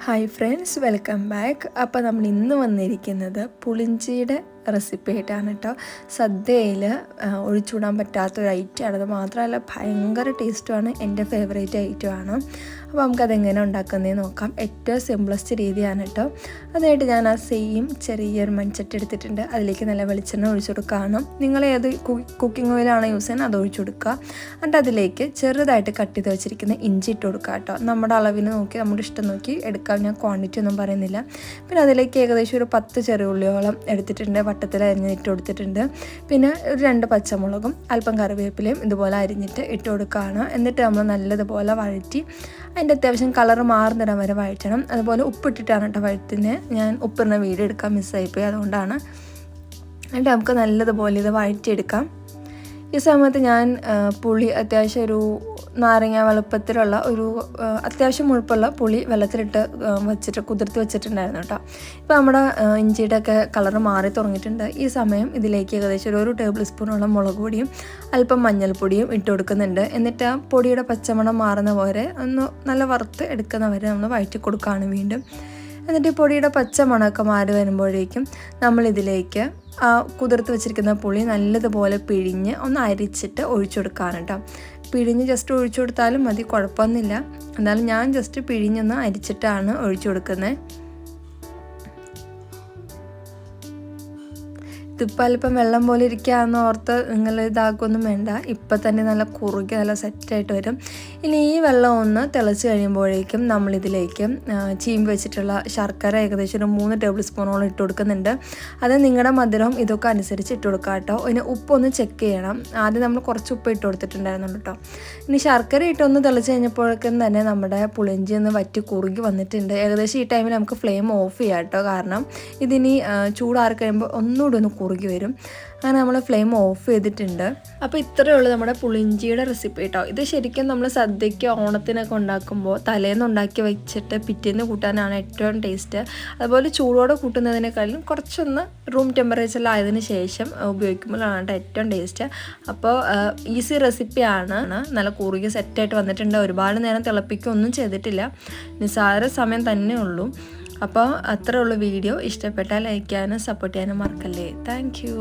Hi friends, welcome back. അപ്പോൾ നമ്മൾ ഇന്ന് വന്നിരിക്കുന്നത് പുളിഞ്ചിയുടെ റെസിപ്പി ആയിട്ടാണ് കേട്ടോ. സദ്യയിൽ ഒഴിച്ചുകൂടാൻ പറ്റാത്തൊരു ഐറ്റമാണ്. അത് മാത്രമല്ല ഭയങ്കര ടേസ്റ്റുമാണ്, എൻ്റെ ഫേവറേറ്റ് ഐറ്റമാണ്. അപ്പോൾ നമുക്കതെങ്ങനെ ഉണ്ടാക്കുന്നതെന്ന് നോക്കാം. ഏറ്റവും സിംപ്ലസ്റ്റ് രീതിയാണ് കേട്ടോ. അതായിട്ട് ഞാൻ ആ സെയിം ചെറിയൊരു മൺചട്ടി എടുത്തിട്ടുണ്ട്. അതിലേക്ക് നല്ല വെളിച്ചെണ്ണ ഒഴിച്ചു കൊടുക്കുകയാണ്. നിങ്ങൾ ഏത് കുക്കിംഗ് ഓയിലാണ് യൂസ് ചെയ്യുന്നത് അത് ഒഴിച്ചു കൊടുക്കുക. എന്നിട്ട് അതിലേക്ക് ചെറുതായിട്ട് കട്ട് ചെയ്ത് വെച്ചിരിക്കുന്ന ഇഞ്ചി ഇട്ട് കൊടുക്കുക കേട്ടോ. നമ്മുടെ അളവിന് നോക്കി, നമ്മുടെ ഇഷ്ടം നോക്കി എടുക്കാം. ഞാൻ ക്വാണ്ടിറ്റി ഒന്നും പറയുന്നില്ല. പിന്നെ അതിലേക്ക് ഏകദേശം ഒരു 10 ചെറിയ ഉള്ളിയോളം എടുത്തിട്ടുണ്ട്. വട്ടത്തിൽ അരിഞ്ഞിട്ട് കൊടുത്തിട്ടുണ്ട്. പിന്നെ ഒരു 2 പച്ചമുളകും അല്പം കറിവേപ്പിലയും ഇതുപോലെ അരിഞ്ഞിട്ട് ഇട്ട് കൊടുക്കുകയാണ്. എന്നിട്ട് നമ്മൾ നല്ലതുപോലെ വഴറ്റി അതിൻ്റെ അത്യാവശ്യം കളർ മാറുന്നിടം വരെ വഴറ്റണം. അതുപോലെ ഉപ്പിട്ടിട്ടാണ് കേട്ടോ വഴറ്റുന്നത്. ഞാൻ ഉപ്പിടുന്ന വീഡിയോ എടുക്കാൻ മിസ്സായിപ്പോയി, അതുകൊണ്ടാണ്. എന്നിട്ട് നമുക്ക് നല്ലതുപോലെ ഇത് വഴറ്റിയെടുക്കാം. ഈ സമയത്ത് ഞാൻ പുളി അത്യാവശ്യം ഒരു നാരങ്ങ വലുപ്പത്തിലുള്ള ഒരു അത്യാവശ്യം മുഴുപ്പുള്ള പുളി വെള്ളത്തിലിട്ട് കുതിർത്ത് വെച്ചിട്ടുണ്ടായിരുന്നു കേട്ടോ. ഇപ്പോൾ നമ്മുടെ ഇഞ്ചിയുടെ ഒക്കെ കളർ മാറി തുടങ്ങിയിട്ടുണ്ട്. ഈ സമയം ഇതിലേക്ക് ഏകദേശം ഒരു ടേബിൾ സ്പൂണോളം മുളക് പൊടിയും അല്പം മഞ്ഞൾപ്പൊടിയും ഇട്ട് കൊടുക്കുന്നുണ്ട്. എന്നിട്ട് ആ പൊടിയുടെ പച്ചമണം മാറുന്ന പോലെ ഒന്ന് നല്ല വറുത്ത് എടുക്കുന്നവരെ നമ്മൾ വഴറ്റി കൊടുക്കുകയാണ് വീണ്ടും. എന്നിട്ട് ഈ പൊടിയുടെ പച്ചമണമൊക്കെ മാറി വരുമ്പോഴേക്കും നമ്മളിതിലേക്ക് ആ കുതിർത്ത് വെച്ചിരിക്കുന്ന പുളി നല്ലതുപോലെ പിഴിഞ്ഞ് ഒന്ന് അരിച്ചിട്ട് ഒഴിച്ചു കൊടുക്കുകയാണ് കേട്ടോ. പിഴിഞ്ഞ് ജസ്റ്റ് ഒഴിച്ചു കൊടുത്താലും മതി, കുഴപ്പമൊന്നുമില്ല. എന്നാലും ഞാൻ ജസ്റ്റ് പിഴിഞ്ഞൊന്ന് അരിച്ചിട്ടാണ് ഒഴിച്ചു കൊടുക്കുന്നത്. ഇതിപ്പോൾ അല്പം വെള്ളം പോലെ ഇരിക്കുകയെന്ന് ഓർത്ത് നിങ്ങൾ ഇതാക്കൊന്നും വേണ്ട. ഇപ്പം തന്നെ നല്ല കുറുകി നല്ല സെറ്റായിട്ട് വരും. ഇനി ഈ വെള്ളം ഒന്ന് തിളച്ച് കഴിയുമ്പോഴേക്കും നമ്മളിതിലേക്ക് ചീമ്പി വെച്ചിട്ടുള്ള ശർക്കര ഏകദേശം ഒരു 3 ടേബിൾ സ്പൂണോളം ഇട്ട് കൊടുക്കുന്നുണ്ട്. അത് നിങ്ങളുടെ മധുരം ഇതൊക്കെ അനുസരിച്ച് ഇട്ട് കൊടുക്കുക കേട്ടോ. ഇനി ഉപ്പൊന്ന് ചെക്ക് ചെയ്യണം. ആദ്യം നമ്മൾ കുറച്ച് ഉപ്പ് ഇട്ട് കൊടുത്തിട്ടുണ്ടായിരുന്നു കേട്ടോ. ഇനി ശർക്കര ഇട്ടൊന്ന് തിളച്ച് കഴിഞ്ഞപ്പോഴേക്കും തന്നെ നമ്മുടെ പുളിഞ്ചി ഒന്ന് വറ്റി കുറുകി വന്നിട്ടുണ്ട്. ഏകദേശം ഈ ടൈമിൽ നമുക്ക് ഫ്ലെയിം ഓഫ് ചെയ്യാം കേട്ടോ. കാരണം ഇതിനി ചൂടാറി കഴിയുമ്പോൾ ഒന്നുകൂടി ഒന്ന് കുറുകി വരും. അങ്ങനെ നമ്മൾ ഫ്ലെയിം ഓഫ് ചെയ്തിട്ടുണ്ട്. അപ്പോൾ ഇത്രയേ ഉള്ളൂ നമ്മുടെ പുളിഞ്ചിയുടെ റെസിപ്പി കേട്ടോ. ഇത് ശരിക്കും നമ്മൾ സദ്യയ്ക്ക് ഓണത്തിനൊക്കെ ഉണ്ടാക്കുമ്പോൾ തലേന്ന് ഉണ്ടാക്കി വെച്ചിട്ട് പിറ്റേന്ന് കൂട്ടാനാണ് ഏറ്റവും ടേസ്റ്റ്. അതുപോലെ ചൂടോടെ കൂട്ടുന്നതിനേക്കാളും കുറച്ചൊന്ന് റൂം ടെമ്പറേച്ചറിലായതിനു ശേഷം ഉപയോഗിക്കുമ്പോഴാണ് ഏറ്റവും ടേസ്റ്റ്. അപ്പോൾ ഈസി റെസിപ്പിയാണ്. നല്ല കുറുകി സെറ്റായിട്ട് വന്നിട്ടുണ്ട്. ഒരുപാട് നേരം തിളപ്പിക്കുകയൊന്നും ചെയ്തിട്ടില്ല, നിസ്സാര സമയം തന്നെ ഉള്ളൂ. അപ്പോൾ അത്രേ ഉള്ളൂ വീഡിയോ. ഇഷ്ടപ്പെട്ടാൽ ലൈക്ക് ചെയ്യാനും സപ്പോർട്ട് ചെയ്യാനും മറക്കല്ലേ. Thank you.